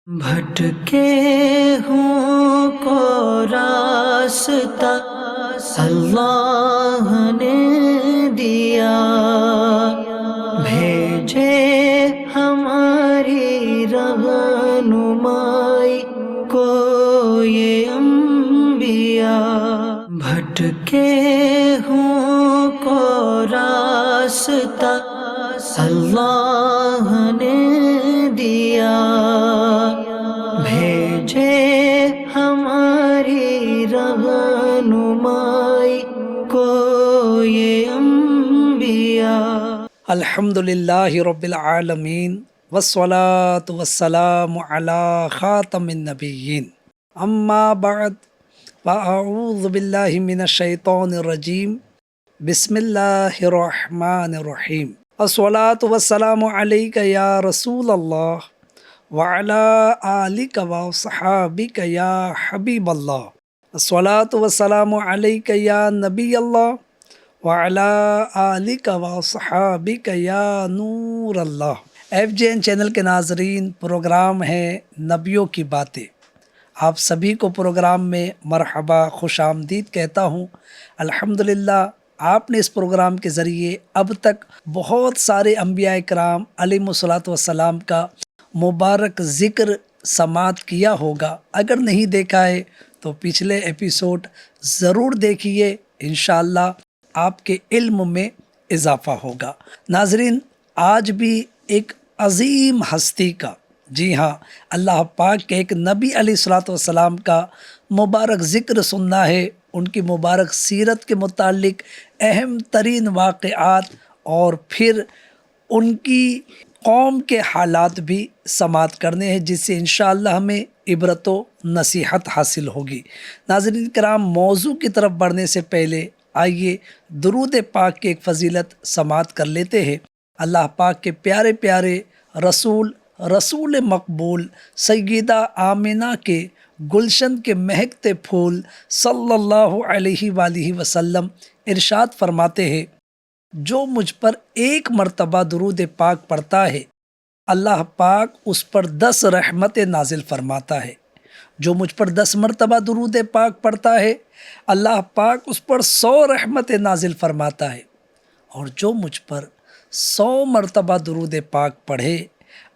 بھٹکے ہوں کو راستہ اللہ نے دیا، بھیجے ہماری رہنمائی کو یہ انبیاء۔ بھٹکے ہوں کو راستہ اللہ نے دیا، بھیجے ہماری رہنمائی کو یہ انبیاء۔ الحمدللہ رب العالمین والصلاة والسلام علی خاتم النبیین، اما بعد فاعوذ باللہ من الشیطان الرجیم، بسم اللہ الرحمن الرحیم۔ الصلاة والسلام علیک یا رسول اللہ وعلی آلک وصحابک یا حبیب اللہ۔ الصلاة والسلام علیک یا نبی اللہ وعلی آلک وصحابک یا نور اللہ۔ FJN چینل کے ناظرین، پروگرام ہے نبیوں کی باتیں۔ آپ سبھی کو پروگرام میں مرحبا، خوش آمدید کہتا ہوں۔ الحمدللہ آپ نے اس پروگرام کے ذریعے اب تک بہت سارے انبیاء کرام علیہم الصلاۃ والسلام کا مبارک ذکر سماعت کیا ہوگا۔ اگر نہیں دیکھا ہے تو پچھلے ایپیسوڈ ضرور دیکھیے، انشاءاللہ آپ کے علم میں اضافہ ہوگا۔ ناظرین، آج بھی ایک عظیم ہستی کا، جی ہاں، اللہ پاک کے ایک نبی علیہ الصلاۃ والسلام کا مبارک ذکر سننا ہے، ان کی مبارک سیرت کے متعلق اہم ترین واقعات اور پھر ان کی قوم کے حالات بھی سماعت کرنے ہیں، جس سے انشاءاللہ ہمیں عبرت و نصیحت حاصل ہوگی۔ ناظرین کرام، موضوع کی طرف بڑھنے سے پہلے آئیے درود پاک کی ایک فضیلت سماعت کر لیتے ہیں۔ اللہ پاک کے پیارے پیارے رسول مقبول سیدہ آمنہ کے گلشن کے مہکتے پھول صلی اللہ علیہ وآلہ وسلم ارشاد فرماتے ہیں، جو مجھ پر ایک مرتبہ درود پاک پڑھتا ہے، اللہ پاک اس پر 10 رحمتیں نازل فرماتا ہے۔ جو مجھ پر 10 مرتبہ درود پاک پڑھتا ہے، اللہ پاک اس پر 100 رحمتیں نازل فرماتا ہے، اور جو مجھ پر 100 مرتبہ درود پاک پڑھے،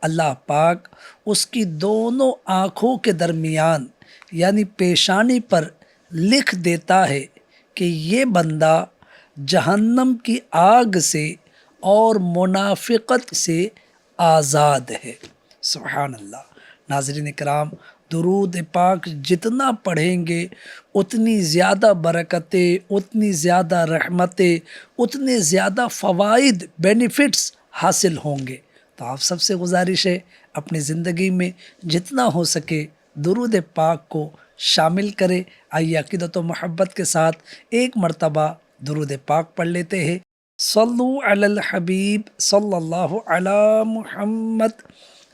اللہ پاک اس کی دونوں آنکھوں کے درمیان یعنی پیشانی پر لکھ دیتا ہے کہ یہ بندہ جہنم کی آگ سے اور منافقت سے آزاد ہے۔ سبحان اللہ۔ ناظرین کرام، درود پاک جتنا پڑھیں گے اتنی زیادہ برکتیں، اتنی زیادہ رحمتیں، اتنے زیادہ فوائد، بینیفٹس حاصل ہوں گے۔ تو آپ سب سے گزارش ہے، اپنی زندگی میں جتنا ہو سکے درود پاک کو شامل کرے۔ آئیے عقیدت و محبت کے ساتھ ایک مرتبہ درود پاک پڑھ لیتے ہیں۔ صلو علی الحبیب صلی اللہ علی محمد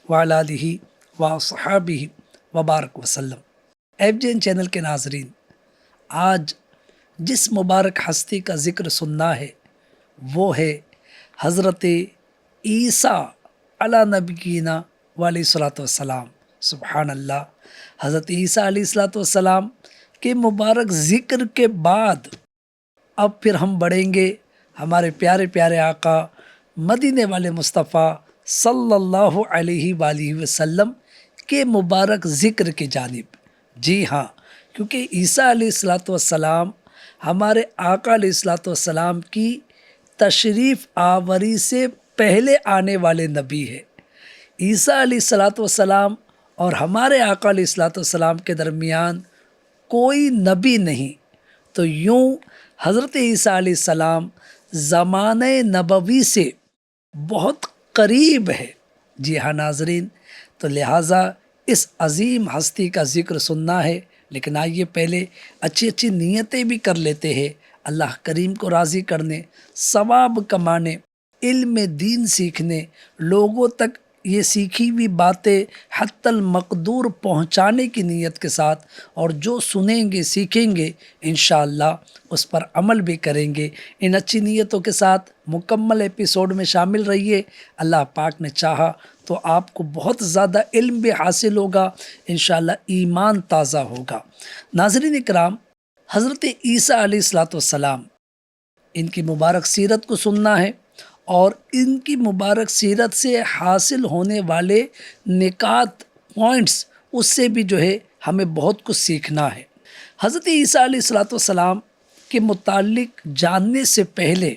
وعلی آلہ وصحابہ وبارک وسلم۔ FJN چینل کے ناظرین، آج جس مبارک ہستی کا ذکر سننا ہے وہ ہے حضرت عیسیٰ علی نبینا علیہ الصلاۃ والسلام۔ سبحان اللہ۔ حضرت عیسیٰ علیہ الصلاۃ والسلام کے مبارک ذکر کے بعد اب پھر ہم بڑھیں گے ہمارے پیارے پیارے آقا مدینے والے مصطفیٰ صلی اللہ علیہ وآلہ وسلم کے مبارک ذکر کی جانب۔ جی ہاں، کیونکہ عیسیٰ علیہ الصلاۃ والسلام ہمارے آقا علیہ الصلاۃ والسلام کی تشریف آوری سے پہلے آنے والے نبی ہے۔ عیسیٰ علیہ الصلاۃ والسلام اور ہمارے آقا علیہ الصلاۃ والسلام کے درمیان کوئی نبی نہیں، تو یوں حضرت عیسیٰ علیہ السلام زمانہ نبوی سے بہت قریب ہے۔ جی ہاں ناظرین، تو لہٰذا اس عظیم ہستی کا ذکر سننا ہے، لیکن آئیے پہلے اچھی اچھی نیتیں بھی کر لیتے ہیں، اللہ کریم کو راضی کرنے، ثواب کمانے، علم دین سیکھنے، لوگوں تک یہ سیکھی ہوئی باتیں حتی المقدور پہنچانے کی نیت کے ساتھ، اور جو سنیں گے سیکھیں گے انشاءاللہ اس پر عمل بھی کریں گے۔ ان اچھی نیتوں کے ساتھ مکمل ایپیسوڈ میں شامل رہیے۔ اللہ پاک نے چاہا تو آپ کو بہت زیادہ علم بھی حاصل ہوگا، انشاءاللہ ایمان تازہ ہوگا۔ ناظرین اکرام، حضرت عیسیٰ علیہ السلام، ان کی مبارک سیرت کو سننا ہے، اور ان کی مبارک سیرت سے حاصل ہونے والے نکات پوائنٹس، اس سے بھی جو ہے ہمیں بہت کچھ سیکھنا ہے۔ حضرت عیسیٰ علیہ السلام کے متعلق جاننے سے پہلے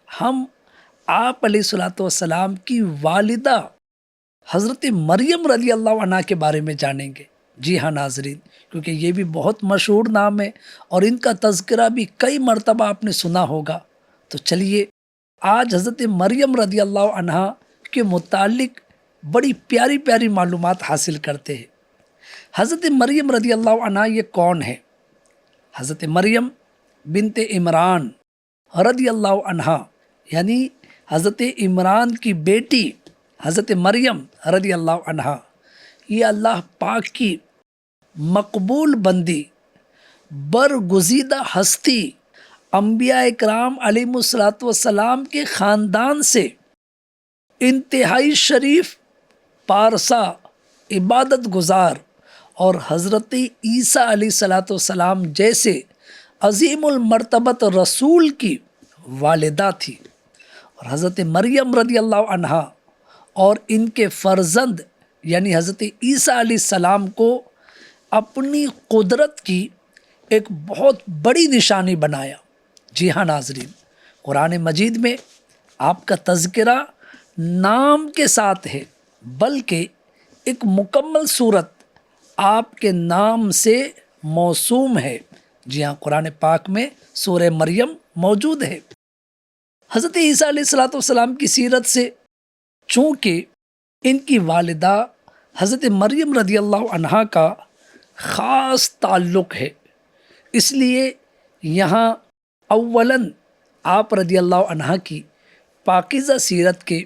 ہم آپ علیہ السلام کی والدہ حضرت مریم رضی اللہ عنہ کے بارے میں جانیں گے۔ جی ہاں ناظرین، کیونکہ یہ بھی بہت مشہور نام ہے اور ان کا تذکرہ بھی کئی مرتبہ آپ نے سنا ہوگا۔ تو چلیے آج حضرت مریم رضی اللہ عنہ کے متعلق بڑی پیاری پیاری معلومات حاصل کرتے ہیں۔ حضرت مریم رضی اللہ عنہ یہ کون ہے؟ حضرت مریم بنت عمران رضی اللہ عنہ، یعنی حضرت عمران کی بیٹی حضرت مریم رضی اللہ عنہ، یہ اللہ پاک کی مقبول بندی، برگزیدہ ہستی، انبیاء اکرام علیہم السلام کے خاندان سے انتہائی شریف، پارسا، عبادت گزار اور حضرت عیسیٰ علیہ السلام جیسے عظیم المرتبت رسول کی والدہ تھی۔ اور حضرت مریم رضی اللہ عنہ اور ان کے فرزند یعنی حضرت عیسیٰ علیہ السلام کو اپنی قدرت کی ایک بہت بڑی نشانی بنایا۔ جی ہاں ناظرین، قرآن مجید میں آپ کا تذکرہ نام کے ساتھ ہے، بلکہ ایک مکمل صورت آپ کے نام سے موسوم ہے۔ جی ہاں، قرآن پاک میں سورہ مریم موجود ہے۔ حضرت عیسیٰ علیہ السلام کی سیرت سے چونکہ ان کی والدہ حضرت مریم رضی اللہ عنہ کا خاص تعلق ہے، اس لیے یہاں اولاً آپ رضی اللہ عنہ کی پاکیزہ سیرت کے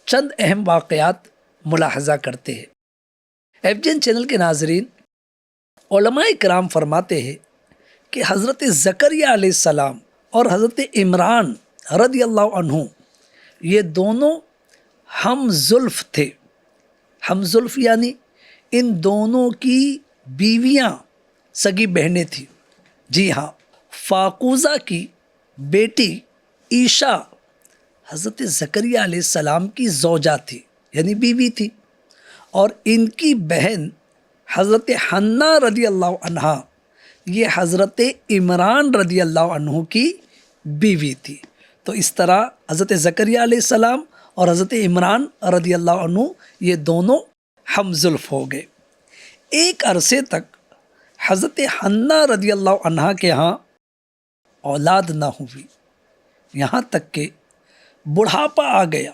چند اہم واقعات ملاحظہ کرتے ہیں۔ FGN چینل کے ناظرین، علماء کرام فرماتے ہیں کہ حضرت زکریا علیہ السلام اور حضرت عمران رضی اللہ عنہ یہ دونوں ہم زلف تھے۔ ہم زلف یعنی ان دونوں کی بیویاں سگی بہنیں تھیں۔ جی ہاں، فاقوزہ کی بیٹی عیشا حضرت زکریا علیہ السلام کی زوجہ تھی، یعنی بیوی تھی، اور ان کی بہن حضرت حنہ رضی اللہ عنہ یہ حضرت عمران رضی اللہ عنہ کی بیوی تھی۔ تو اس طرح حضرت زکریا علیہ السلام اور حضرت عمران رضی اللہ عنہ یہ دونوں ہم زلف ہو گئے۔ ایک عرصے تک حضرت حنہ رضی اللہ عنہ کے ہاں اولاد نہ ہوئی، یہاں تک کہ بڑھاپا آ گیا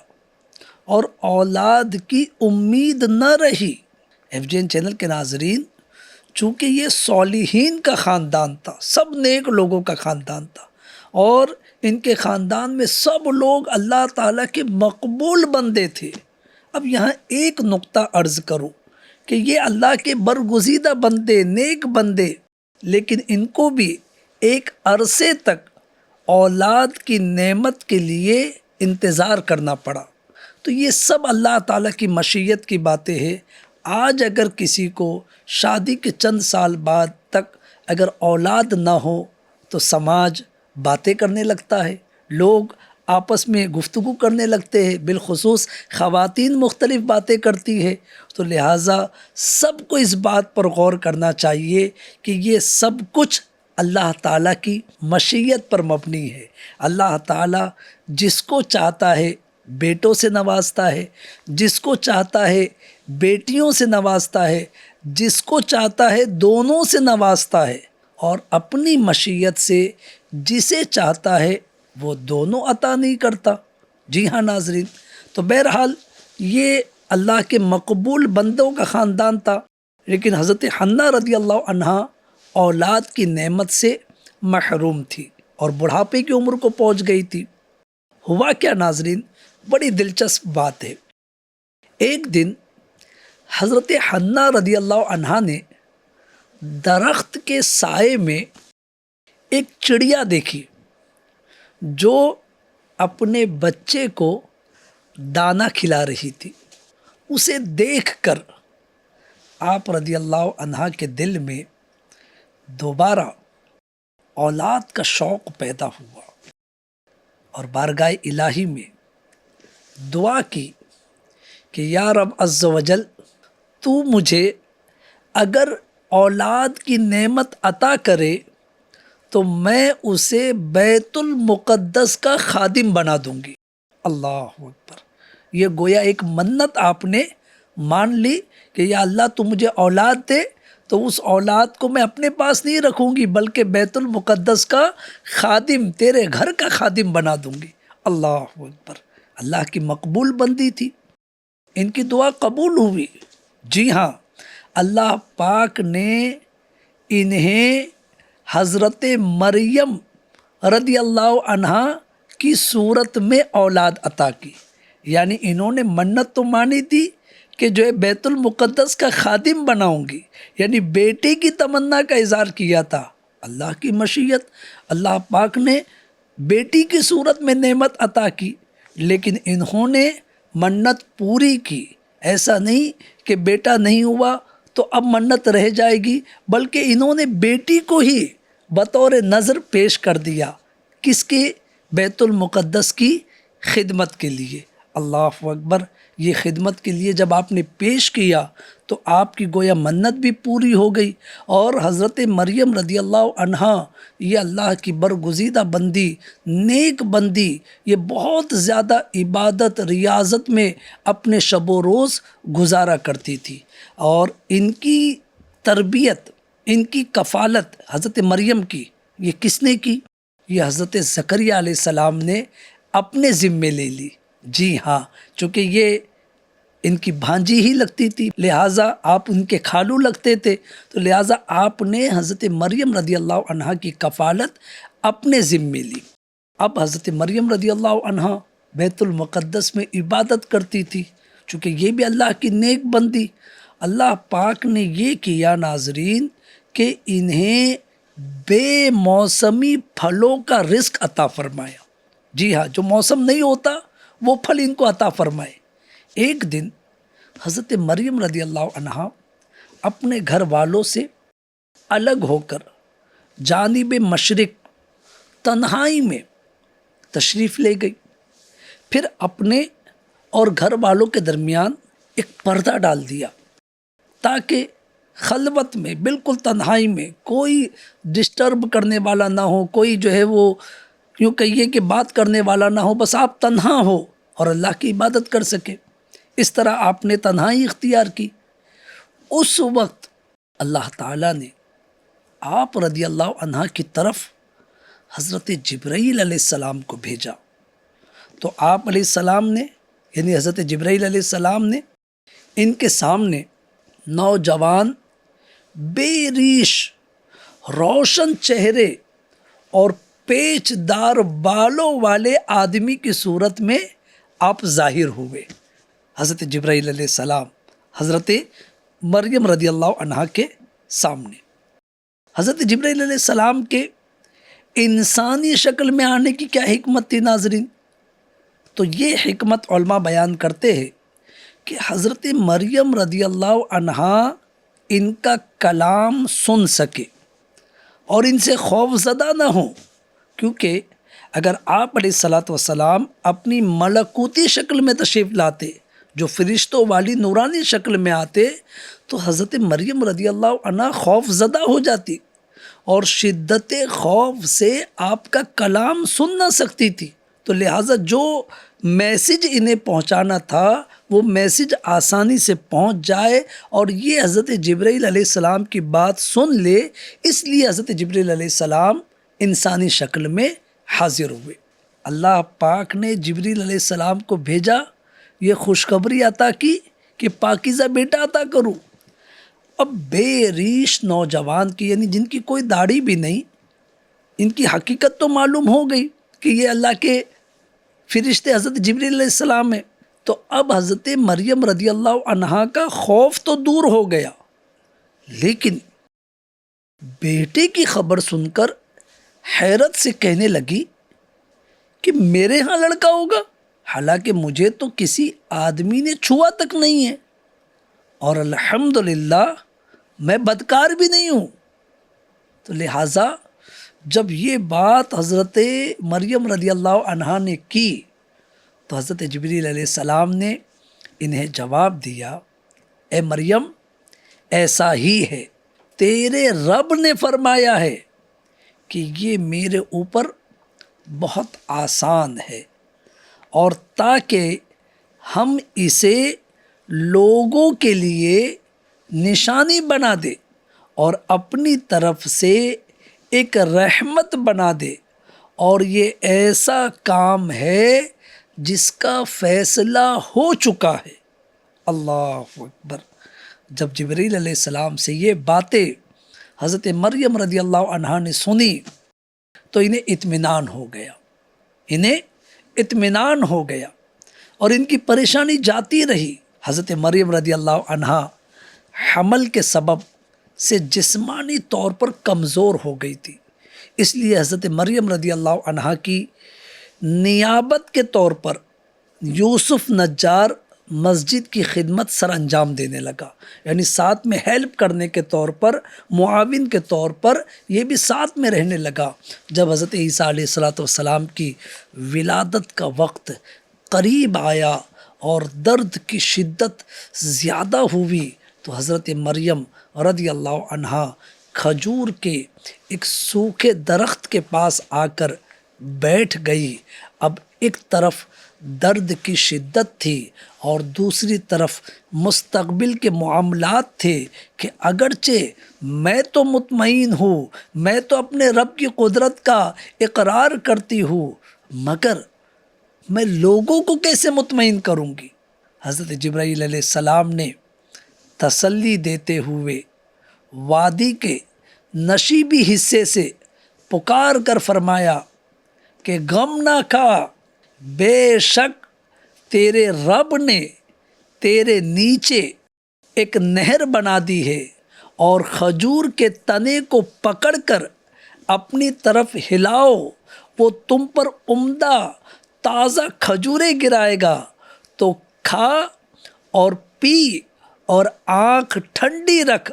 اور اولاد کی امید نہ رہی۔ FGN چینل کے ناظرین، چونکہ یہ صالحین کا خاندان تھا، سب نیک لوگوں کا خاندان تھا، اور ان کے خاندان میں سب لوگ اللہ تعالیٰ کے مقبول بندے تھے۔ اب یہاں ایک نقطہ عرض کروں کہ یہ اللہ کے برگزیدہ بندے، نیک بندے، لیکن ان کو بھی ایک عرصے تک اولاد کی نعمت کے لیے انتظار کرنا پڑا۔ تو یہ سب اللہ تعالیٰ کی مشیت کی باتیں ہیں۔ آج اگر کسی کو شادی کے چند سال بعد تک اگر اولاد نہ ہو تو سماج باتیں کرنے لگتا ہے، لوگ آپس میں گفتگو کرنے لگتے ہیں، بالخصوص خواتین مختلف باتیں کرتی ہے۔ تو لہٰذا سب کو اس بات پر غور کرنا چاہیے کہ یہ سب کچھ اللہ تعالیٰ کی مشیت پر مبنی ہے۔ اللہ تعالیٰ جس کو چاہتا ہے بیٹوں سے نوازتا ہے، جس کو چاہتا ہے بیٹیوں سے نوازتا ہے، جس کو چاہتا ہے دونوں سے نوازتا ہے، اور اپنی مشیت سے جسے چاہتا ہے وہ دونوں عطا نہیں کرتا۔ جی ہاں ناظرین، تو بہرحال یہ اللہ کے مقبول بندوں کا خاندان تھا، لیکن حضرت حنہ رضی اللہ عنہ اولاد کی نعمت سے محروم تھی اور بڑھاپے کی عمر کو پہنچ گئی تھی۔ ہوا کیا ناظرین، بڑی دلچسپ بات ہے۔ ایک دن حضرت حنہ رضی اللہ عنہا نے درخت کے سائے میں ایک چڑیا دیکھی جو اپنے بچے کو دانہ کھلا رہی تھی۔ اسے دیکھ کر آپ رضی اللہ عنہ کے دل میں دوبارہ اولاد کا شوق پیدا ہوا اور بارگاہ الہی میں دعا کی کہ یا رب عز و جل، تو مجھے اگر اولاد کی نعمت عطا کرے تو میں اسے بیت المقدس کا خادم بنا دوں گی۔ اللہ اکبر! یہ گویا ایک منت آپ نے مان لی کہ یا اللہ تو مجھے اولاد دے تو اس اولاد کو میں اپنے پاس نہیں رکھوں گی بلکہ بیت المقدس کا خادم، تیرے گھر کا خادم بنا دوں گی۔ اللہ اکبر! اللہ کی مقبول بندی تھی، ان کی دعا قبول ہوئی۔ جی ہاں، اللہ پاک نے انہیں حضرت مریم رضی اللہ عنہا کی صورت میں اولاد عطا کی، یعنی انہوں نے منت تو مانی تھی کہ جو ہے بیت المقدس کا خادم بناؤں گی، یعنی بیٹے کی تمنا کا اظہار کیا تھا۔ اللہ کی مشیت، اللہ پاک نے بیٹی کی صورت میں نعمت عطا کی، لیکن انہوں نے منت پوری کی۔ ایسا نہیں کہ بیٹا نہیں ہوا تو اب منت رہ جائے گی، بلکہ انہوں نے بیٹی کو ہی بطور نذر پیش کر دیا، کس کے؟ بیت المقدس کی خدمت کے لیے۔ اللہ اکبر! یہ خدمت کے لیے جب آپ نے پیش کیا تو آپ کی گویا منت بھی پوری ہو گئی، اور حضرت مریم رضی اللہ عنہا یہ اللہ کی برگزیدہ بندی، نیک بندی، یہ بہت زیادہ عبادت ریاضت میں اپنے شب و روز گزارا کرتی تھی، اور ان کی تربیت، ان کی کفالت حضرت مریم کی یہ کس نے کی؟ یہ حضرت زکریا علیہ السلام نے اپنے ذمے لے لی۔ جی ہاں، چونکہ یہ ان کی بھانجی ہی لگتی تھی، لہٰذا آپ ان کے خالو لگتے تھے، تو لہٰذا آپ نے حضرت مریم رضی اللہ عنہا کی کفالت اپنے ذمے لی۔ اب حضرت مریم رضی اللہ عنہا بیت المقدس میں عبادت کرتی تھی، چونکہ یہ بھی اللہ کی نیک بندی۔ اللہ پاک نے یہ کیا ناظرین کہ انہیں بے موسمی پھلوں کا رزق عطا فرمایا۔ جی ہاں، جو موسم نہیں ہوتا وہ پھل ان کو عطا فرمائے۔ ایک دن حضرت مریم رضی اللہ عنہا اپنے گھر والوں سے الگ ہو کر جانب مشرق تنہائی میں تشریف لے گئی، پھر اپنے اور گھر والوں کے درمیان ایک پردہ ڈال دیا تاکہ خلوت میں، بالکل تنہائی میں، کوئی ڈسٹرب کرنے والا نہ ہو، کوئی جو ہے وہ یوں کہیے کہ بات کرنے والا نہ ہو، بس آپ تنہا ہو اور اللہ کی عبادت کر سکے۔ اس طرح آپ نے تنہائی اختیار کی۔ اس وقت اللہ تعالیٰ نے آپ رضی اللہ عنہ کی طرف حضرت جبرائیل علیہ السلام کو بھیجا، تو آپ علیہ السلام نے، یعنی حضرت جبرائیل علیہ السلام نے ان کے سامنے نوجوان بے ریش روشن چہرے اور پیچ دار بالوں والے آدمی کی صورت میں آپ ظاہر ہوئے۔ حضرت جبرائیل علیہ السلام حضرت مریم رضی اللہ عنہا کے سامنے۔ حضرت جبرائیل علیہ السلام کے انسانی شکل میں آنے کی کیا حکمت تھی ناظرین؟ تو یہ حکمت علماء بیان کرتے ہیں کہ حضرت مریم رضی اللہ عنہا ان کا کلام سن سکے اور ان سے خوف زدہ نہ ہوں، کیونکہ اگر آپ علیہ الصلاۃ والسلام اپنی ملکوتی شکل میں تشریف لاتے، جو فرشتوں والی نورانی شکل میں آتے، تو حضرت مریم رضی اللہ عنہ خوف زدہ ہو جاتی اور شدت خوف سے آپ کا کلام سن نہ سکتی تھی۔ تو لہٰذا جو میسج انہیں پہنچانا تھا وہ میسج آسانی سے پہنچ جائے اور یہ حضرت جبرائیل علیہ السلام کی بات سن لے، اس لیے حضرت جبرائیل علیہ السلام انسانی شکل میں حاضر ہوئے۔ اللہ پاک نے جبرائیل علیہ السلام کو بھیجا، یہ خوشخبری عطا کی کہ پاکیزہ بیٹا عطا کروں۔ اب بے ریش نوجوان کی، یعنی جن کی کوئی داڑھی بھی نہیں، ان کی حقیقت تو معلوم ہو گئی کہ یہ اللہ کے فرشتے حضرت جبرائیل علیہ السلام ہیں، تو اب حضرت مریم رضی اللہ عنہا کا خوف تو دور ہو گیا، لیکن بیٹے کی خبر سن کر حیرت سے کہنے لگی کہ میرے ہاں لڑکا ہوگا، حالانکہ مجھے تو کسی آدمی نے چھوا تک نہیں ہے، اور الحمدللہ میں بدکار بھی نہیں ہوں۔ تو لہٰذا جب یہ بات حضرت مریم رضی اللہ عنہا نے کی تو حضرت جبریل علیہ السلام نے انہیں جواب دیا، اے مریم ایسا ہی ہے، تیرے رب نے فرمایا ہے کہ یہ میرے اوپر بہت آسان ہے، اور تاکہ ہم اسے لوگوں کے لیے نشانی بنا دے اور اپنی طرف سے ایک رحمت بنا دے، اور یہ ایسا کام ہے جس کا فیصلہ ہو چکا ہے۔ اللہ اکبر۔ جب جبریل علیہ السلام سے یہ باتیں حضرت مریم رضی اللہ عنہا نے سنی تو انہیں اطمینان ہو گیا اور ان کی پریشانی جاتی رہی۔ حضرت مریم رضی اللہ عنہا حمل کے سبب سے جسمانی طور پر کمزور ہو گئی تھی، اس لیے حضرت مریم رضی اللہ عنہا کی نیابت کے طور پر یوسف نجار مسجد کی خدمت سر انجام دینے لگا، یعنی ساتھ میں ہیلپ کرنے کے طور پر، معاون کے طور پر یہ بھی ساتھ میں رہنے لگا۔ جب حضرت عیسیٰ علیہ السلام کی ولادت کا وقت قریب آیا اور درد کی شدت زیادہ ہوئی تو حضرت مریم رضی اللہ عنہا کھجور کے ایک سوکھے درخت کے پاس آ کر بیٹھ گئی۔ اب ایک طرف درد کی شدت تھی اور دوسری طرف مستقبل کے معاملات تھے کہ اگرچہ میں تو مطمئن ہوں، میں تو اپنے رب کی قدرت کا اقرار کرتی ہوں، مگر میں لوگوں کو کیسے مطمئن کروں گی؟ حضرت جبرائیل علیہ السلام نے تسلی دیتے ہوئے وادی کے نشیبی حصے سے پکار کر فرمایا کہ غم نہ کھا، بے شک تیرے رب نے تیرے نیچے ایک نہر بنا دی ہے، اور کھجور کے تنے کو پکڑ کر اپنی طرف ہلاؤ، وہ تم پر عمدہ تازہ کھجوریں گرائے گا، تو کھا اور پی اور آنکھ ٹھنڈی رکھ،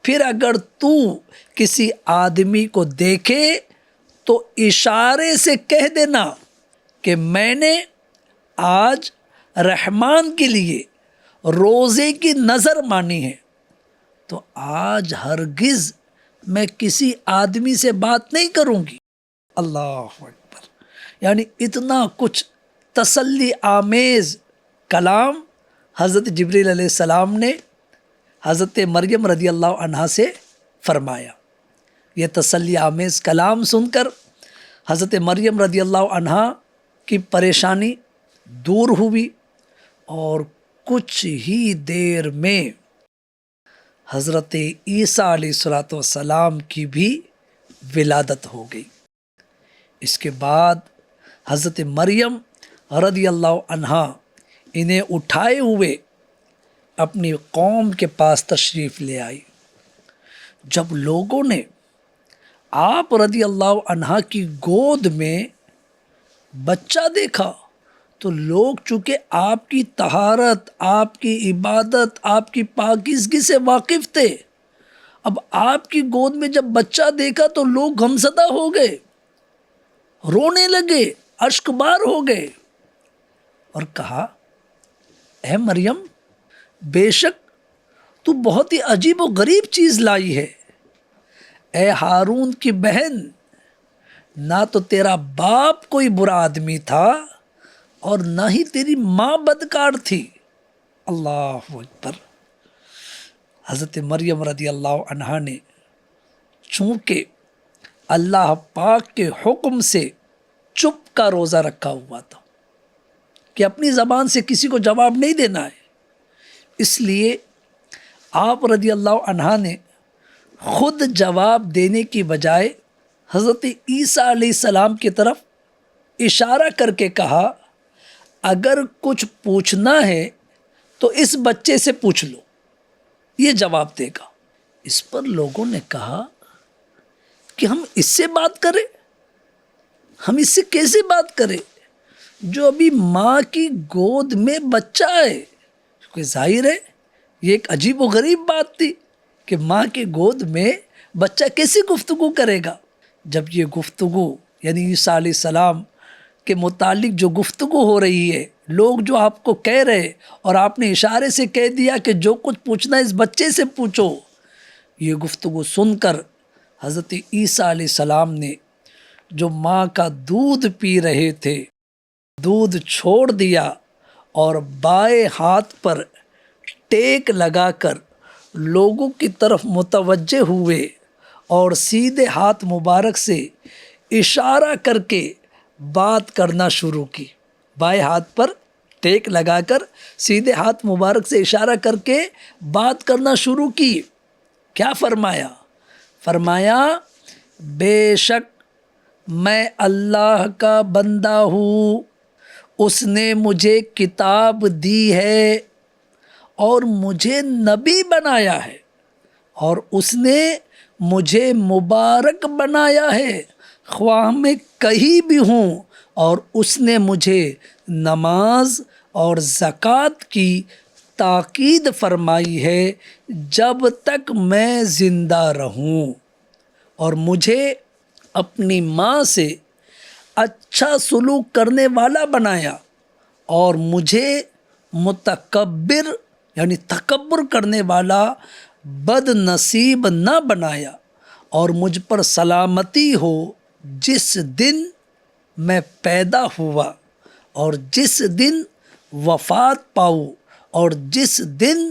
پھر اگر تو کسی آدمی کو دیکھے تو اشارے سے کہہ دینا کہ میں نے آج رحمان کے لیے روزے کی نظر مانی ہے، تو آج ہرگز میں کسی آدمی سے بات نہیں کروں گی۔ اللہ اکبر۔ یعنی اتنا کچھ تسلی آمیز کلام حضرت جبریل علیہ السلام نے حضرت مریم رضی اللہ عنہا سے فرمایا۔ یہ تسلی آمیز کلام سن کر حضرت مریم رضی اللہ عنہا کی پریشانی دور ہوئی، اور کچھ ہی دیر میں حضرت عیسیٰ علیہ السلام کی بھی ولادت ہو گئی۔ اس کے بعد حضرت مریم رضی اللہ عنہا انہیں اٹھائے ہوئے اپنی قوم کے پاس تشریف لے آئی۔ جب لوگوں نے آپ رضی اللہ عنہا کی گود میں بچہ دیکھا تو لوگ چونکہ آپ کی طہارت، آپ کی عبادت، آپ کی پاکیزگی سے واقف تھے، اب آپ کی گود میں جب بچہ دیکھا تو لوگ غمزدہ ہو گئے، رونے لگے، اشکبار ہو گئے، اور کہا اے مریم بے شک تو بہت ہی عجیب و غریب چیز لائی ہے۔ اے ہارون کی بہن، نہ تو تیرا باپ کوئی برا آدمی تھا اور نہ ہی تیری ماں بدکار تھی۔ اللہ اکبر۔ حضرت مریم رضی اللہ عنہا نے چونکہ اللہ پاک کے حکم سے چپ کا روزہ رکھا ہوا تھا کہ اپنی زبان سے کسی کو جواب نہیں دینا ہے، اس لیے آپ رضی اللہ عنہا نے خود جواب دینے کی بجائے حضرت عیسیٰ علیہ السلام کی طرف اشارہ کر کے کہا اگر کچھ پوچھنا ہے تو اس بچے سے پوچھ لو، یہ جواب دے گا۔ اس پر لوگوں نے کہا کہ ہم اس سے بات کریں، ہم اس سے کیسے بات کریں جو ابھی ماں کی گود میں بچہ ہے؟ کیونکہ ظاہر ہے یہ ایک عجیب و غریب بات تھی کہ ماں کی گود میں بچہ کیسے گفتگو کرے گا۔ جب یہ گفتگو یعنی عیسیٰ علیہ السلام کے متعلق جو گفتگو ہو رہی ہے، لوگ جو آپ کو کہہ رہے اور آپ نے اشارے سے کہہ دیا کہ جو کچھ پوچھنا ہے اس بچے سے پوچھو، یہ گفتگو سن کر حضرت عیسیٰ علیہ السلام نے جو ماں کا دودھ پی رہے تھے دودھ چھوڑ دیا اور بائیں ہاتھ پر ٹیک لگا کر لوگوں کی طرف متوجہ ہوئے اور سیدھے ہاتھ مبارک سے اشارہ کر کے بات کرنا شروع کی۔ بائیں ہاتھ پر ٹیک لگا کر سیدھے ہاتھ مبارک سے اشارہ کر کے بات کرنا شروع کی۔ کیا فرمایا؟ فرمایا بے شک میں اللہ کا بندہ ہوں، اس نے مجھے کتاب دی ہے اور مجھے نبی بنایا ہے، اور اس نے مجھے مبارک بنایا ہے خواہ میں کہیں بھی ہوں، اور اس نے مجھے نماز اور زکوٰۃ کی تاکید فرمائی ہے جب تک میں زندہ رہوں، اور مجھے اپنی ماں سے اچھا سلوک کرنے والا بنایا، اور مجھے متکبر یعنی تکبر کرنے والا بد نصیب نہ بنایا، اور مجھ پر سلامتی ہو جس دن میں پیدا ہوا اور جس دن وفات پاؤں اور جس دن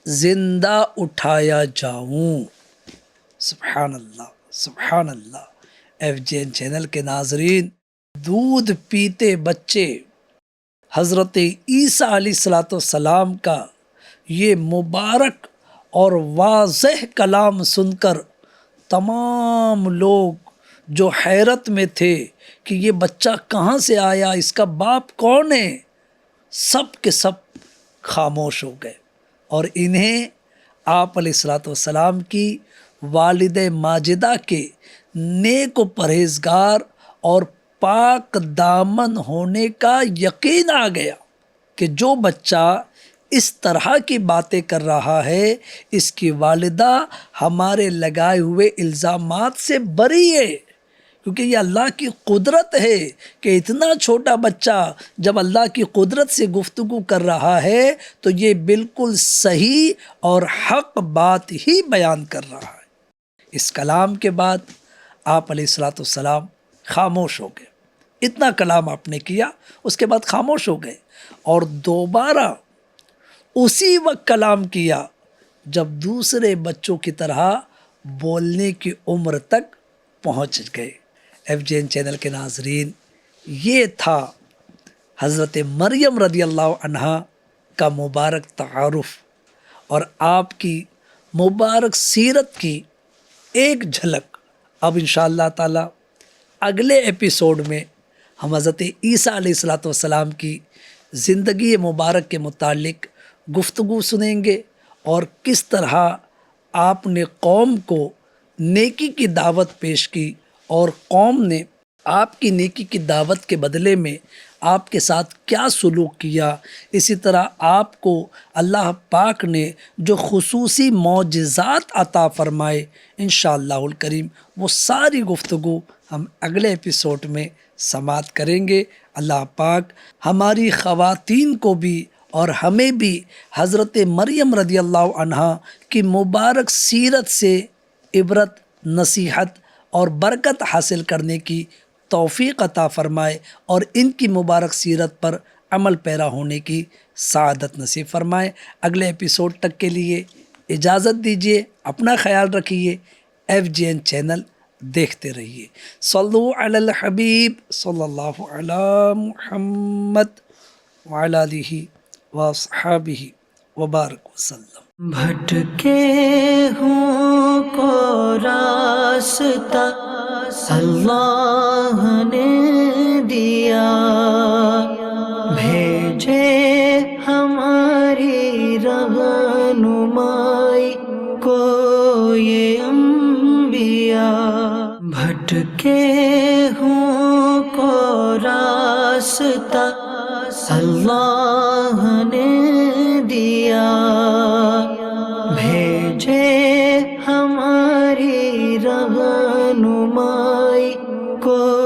زندہ اٹھایا جاؤں۔ سبحان اللہ، سبحان اللہ۔ ایف جی این چینل کے ناظرین، دودھ پیتے بچے حضرت عیسیٰ علیہ السلام کا یہ مبارک اور واضح کلام سن کر تمام لوگ جو حیرت میں تھے کہ یہ بچہ کہاں سے آیا، اس کا باپ کون ہے، سب کے سب خاموش ہو گئے، اور انہیں آپ علیہ السلام کی والد ماجدہ کے نیک و پرہیزگار اور پاک دامن ہونے کا یقین آ گیا کہ جو بچہ اس طرح کی باتیں کر رہا ہے اس کی والدہ ہمارے لگائے ہوئے الزامات سے بری ہے، کیونکہ یہ اللہ کی قدرت ہے کہ اتنا چھوٹا بچہ جب اللہ کی قدرت سے گفتگو کر رہا ہے تو یہ بالکل صحیح اور حق بات ہی بیان کر رہا ہے۔ اس کلام کے بعد آپ علیہ السلام خاموش ہو گئے۔ اتنا کلام آپ نے کیا، اس کے بعد خاموش ہو گئے، اور دوبارہ اسی وقت کلام کیا جب دوسرے بچوں کی طرح بولنے کی عمر تک پہنچ گئے۔ ایف جی این چینل کے ناظرین، یہ تھا حضرت مریم رضی اللہ عنہا کا مبارک تعارف اور آپ کی مبارک سیرت کی ایک جھلک۔ اب انشاءاللہ تعالی اگلے ایپیسوڈ میں ہم حضرت عیسیٰ علیہ السلام کی زندگی مبارک کے متعلق گفتگو سنیں گے، اور کس طرح آپ نے قوم کو نیکی کی دعوت پیش کی اور قوم نے آپ کی نیکی کی دعوت کے بدلے میں آپ کے ساتھ کیا سلوک کیا۔ اسی طرح آپ کو اللہ پاک نے جو خصوصی معجزات عطا فرمائے، انشاءاللہ الکریم وہ ساری گفتگو ہم اگلے ایپیسوڈ میں سماعت کریں گے۔ اللہ پاک ہماری خواتین کو بھی اور ہمیں بھی حضرت مریم رضی اللہ عنہا کی مبارک سیرت سے عبرت، نصیحت اور برکت حاصل کرنے کی توفیق عطا فرمائے، اور ان کی مبارک سیرت پر عمل پیرا ہونے کی سعادت نصیب فرمائے۔ اگلے ایپیسوڈ تک کے لیے اجازت دیجیے، اپنا خیال رکھیے، ایف جی این چینل دیکھتے رہیے۔ صلو علی الحبیب صلی اللہ علی محمد وعلی آلہ واصحابہ وبارک وسلم۔ بھٹکے ہوں کو راستہ اللہ نے دیا، یہ انبیاء بھٹکے ہوں کو راستہ اللہ نے دیا بھیجے ہماری رہنمائی کو